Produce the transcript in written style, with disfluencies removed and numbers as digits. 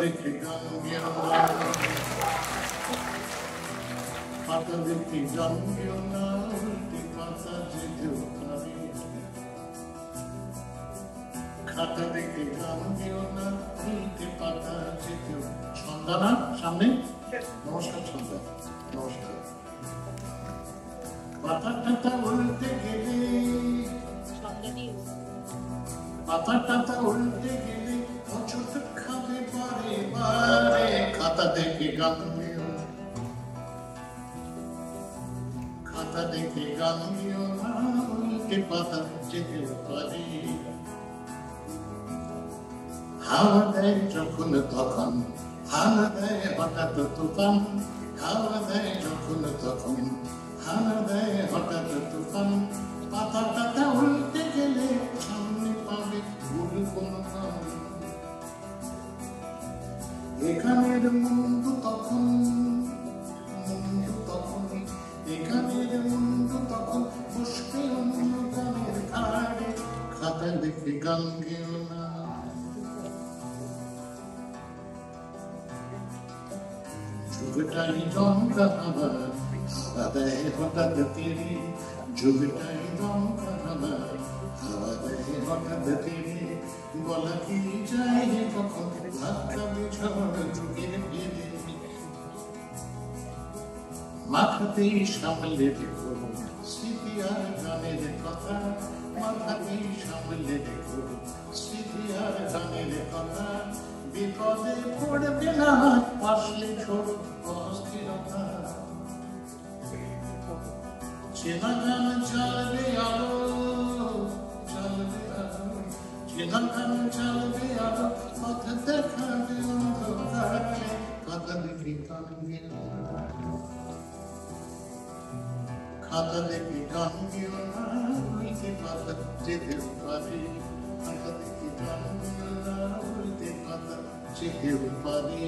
দেখে গান গেও না, খাতা দেখে গান গেও না, উল্টে পাতা যেতেও পারে। খাতা দেখে গান গেও না, উল্টে পাতা যেতেও। সন্ধ্যা না সামনে, নমস্কার সন্ধ্যা, নমস্কার। পাতা টাতা উল্টে গেলে, পাতা টাতা উল্টে গেলে হোঁচট খাবে বারে বারে। খাতা দেখে গান গেও না, খাতা দেখে গান গেও না, উল্টে পাতা যেতেও পারে। হাওয়া দেয় যখন তখন, হাওয়া দেয় হঠাৎ তুফান। হাওয়া দেয় যখন তখন, হাওয়া দেয় হঠাৎ তুফান। পাতা টাতা উল্টে গেলে সামনে পাবে ভুল কোনো গান। এখানের মুন্ডু তখন, মুন্ডু তখন, এখানের মুন্ডু তখন বসবে অন্য গানের ঘাড়ে। খাতা দেখে গান গেও না, যুগটাই দমকা আবার হাওয়া দেয় হঠাৎ তেরে। যুগটাই দমকা আবার হাওয়া দেয় হঠাৎ তেরে। বলা কি যায় কখন ধাক্কা বিঝড় যুগের ফেরে। মাথাতেই সামলে রেখো স্মৃতি আর গানের কথা। মাথাতেই সামলে রেখো স্মৃতি আর গানের কথা। বিপদে পড়বে না পাশলে ছোড়ো অস্থিরতা। চেনা গান চালবে আলো, চালবে আলো, চেনা গান চালবে আলো, পথ দেখাবে অন্ধকারে। খাতা দেখে গান গেও না, খাতা দেখে গান গেও না, উল্টে পাতা যেতেও পারে। খাতা দেখে গান গেও না, উল্টে পাতা যেতেও পারে।